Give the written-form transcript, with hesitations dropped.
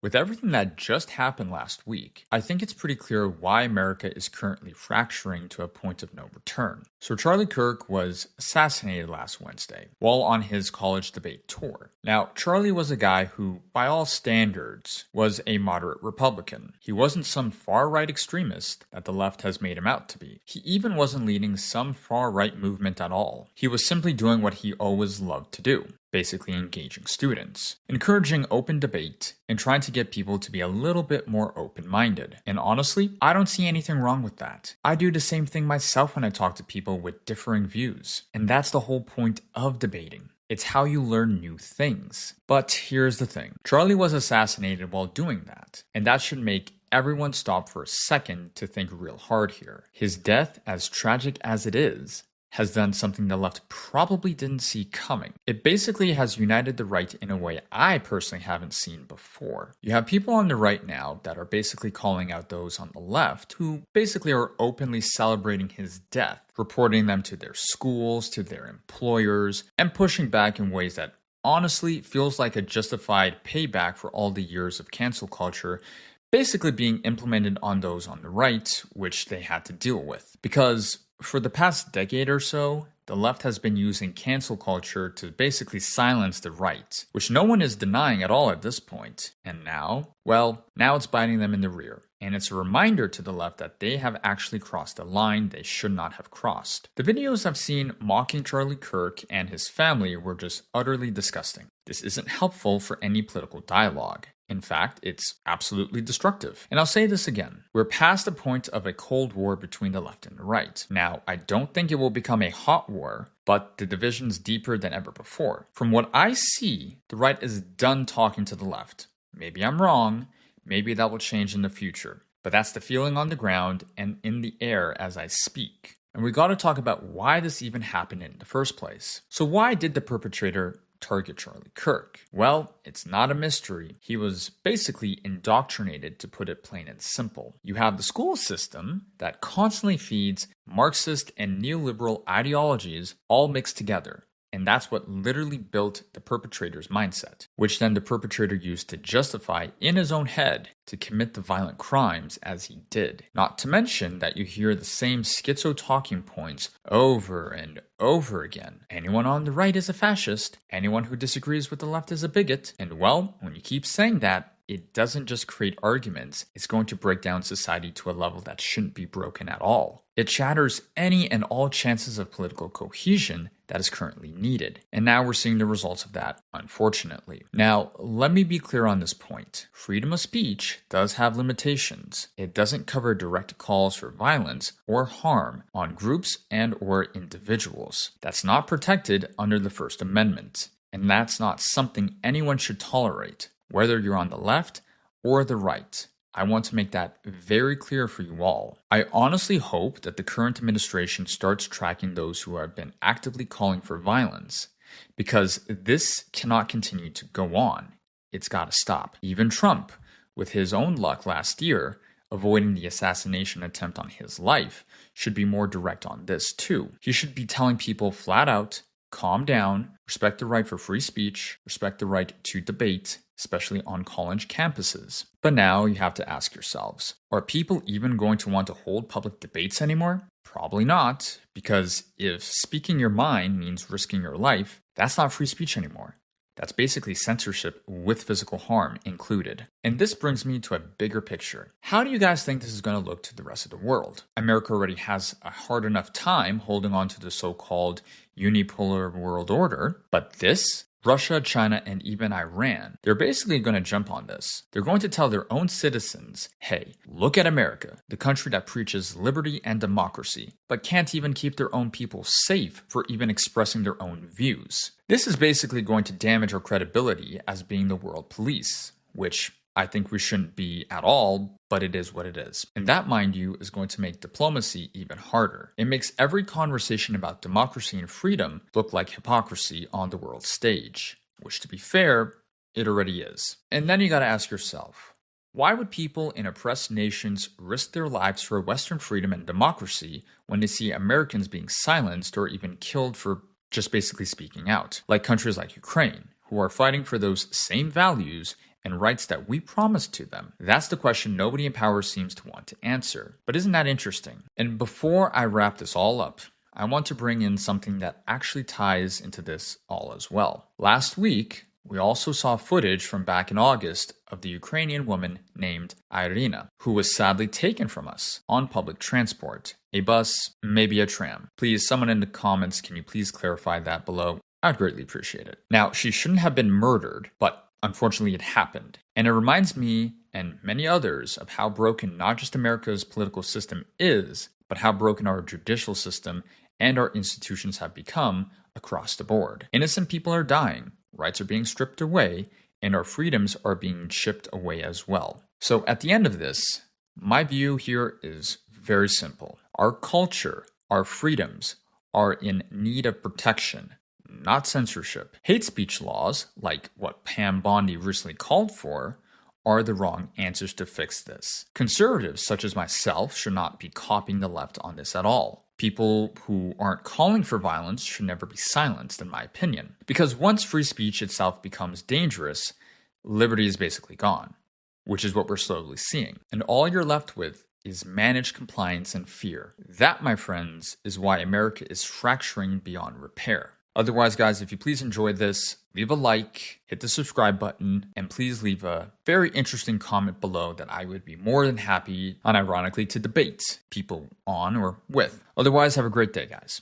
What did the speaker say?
With everything that just happened last week, I think it's pretty clear why America is currently fracturing to a point of no return. So, Charlie Kirk was assassinated last Wednesday while on his college debate tour. Now, Charlie was a guy who, by all standards, was a moderate Republican. He wasn't some far right extremist that the left has made him out to be. He even wasn't leading some far right movement at all. He was simply doing what he always loved to do. Basically engaging students, encouraging open debate, and trying to get people to be a little bit more open-minded. And honestly, I don't see anything wrong with that. I do the same thing myself when I talk to people with differing views. And that's the whole point of debating. It's how you learn new things. But here's the thing. Charlie was assassinated while doing that. And that should make everyone stop for a second to think real hard here. His death, as tragic as it is, has done something the left probably didn't see coming. It basically has united the right in a way I personally haven't seen before. You have people on the right now that are basically calling out those on the left who basically are openly celebrating his death, reporting them to their schools, to their employers, and pushing back in ways that honestly feels like a justified payback for all the years of cancel culture basically being implemented on those on the right, which they had to deal with. Because for the past decade or so, the left has been using cancel culture to basically silence the right, which no one is denying at all at this point. And now, well, now it's biting them in the rear. And it's a reminder to the left that they have actually crossed a line they should not have crossed. The videos I've seen mocking Charlie Kirk and his family were just utterly disgusting. This isn't helpful for any political dialogue. In fact, it's absolutely destructive. And I'll say this again. We're past the point of a cold war between the left and the right. Now, I don't think it will become a hot war, but the division's deeper than ever before. From what I see, the right is done talking to the left. Maybe I'm wrong. Maybe that will change in the future. But that's the feeling on the ground and in the air as I speak. And we gotta talk about why this even happened in the first place. So why did the perpetrator target Charlie Kirk? Well, it's not a mystery. He was basically indoctrinated, to put it plain and simple. You have the school system that constantly feeds Marxist and neoliberal ideologies all mixed together. And that's what literally built the perpetrator's mindset, which then the perpetrator used to justify in his own head to commit the violent crimes as he did. Not to mention that you hear the same schizo talking points over and over again. Anyone on the right is a fascist. Anyone who disagrees with the left is a bigot. And well, when you keep saying that, it doesn't just create arguments, it's going to break down society to a level that shouldn't be broken at all. It shatters any and all chances of political cohesion that is currently needed. And now we're seeing the results of that, unfortunately. Now, let me be clear on this point. Freedom of speech does have limitations. It doesn't cover direct calls for violence or harm on groups and or individuals. That's not protected under the First Amendment. And that's not something anyone should tolerate, whether you're on the left or the right. I want to make that very clear for you all. I honestly hope that the current administration starts tracking those who have been actively calling for violence, because this cannot continue to go on. It's got to stop. Even Trump, with his own luck last year, avoiding the assassination attempt on his life, should be more direct on this too. He should be telling people flat out, calm down, respect the right for free speech, respect the right to debate, especially on college campuses. But now you have to ask yourselves, are people even going to want to hold public debates anymore? Probably not, because if speaking your mind means risking your life, that's not free speech anymore. That's basically censorship with physical harm included. And this brings me to a bigger picture. How do you guys think this is going to look to the rest of the world? America already has a hard enough time holding on to the so-called unipolar world order, but this? Russia, China, and even Iran, they're basically going to jump on this. They're going to tell their own citizens, hey, look at America, the country that preaches liberty and democracy, but can't even keep their own people safe for even expressing their own views. This is basically going to damage our credibility as being the world police, which I think we shouldn't be at all, but it is what it is. And that, mind you, is going to make diplomacy even harder. It makes every conversation about democracy and freedom look like hypocrisy on the world stage, which, to be fair, it already is. And then you gotta ask yourself, why would people in oppressed nations risk their lives for Western freedom and democracy when they see Americans being silenced or even killed for just basically speaking out? Like countries like Ukraine, who are fighting for those same values and rights that we promised to them? That's the question nobody in power seems to want to answer. But isn't that interesting? And before I wrap this all up, I want to bring in something that actually ties into this all as well. Last week, we also saw footage from back in August of the Ukrainian woman named Irina, who was sadly taken from us on public transport, a bus, maybe a tram. Please, someone in the comments, can you please clarify that below? I'd greatly appreciate it. Now, she shouldn't have been murdered, but unfortunately it happened. And it reminds me and many others of how broken not just America's political system is, but how broken our judicial system and our institutions have become across the board. Innocent people are dying. Rights are being stripped away, and our freedoms are being chipped away as well. So at the end of this, my view here is very simple. Our culture, our freedoms are in need of protection, not censorship. Hate speech laws, like what Pam Bondi recently called for, are the wrong answers to fix this. Conservatives such as myself should not be copying the left on this at all. People who aren't calling for violence should never be silenced, in my opinion. Because once free speech itself becomes dangerous, liberty is basically gone, which is what we're slowly seeing. And all you're left with is managed compliance and fear. That, my friends, is why America is fracturing beyond repair. Otherwise, guys, if you please enjoyed this, leave a like, hit the subscribe button, and please leave a very interesting comment below that I would be more than happy, unironically, to debate people on or with. Otherwise, have a great day, guys.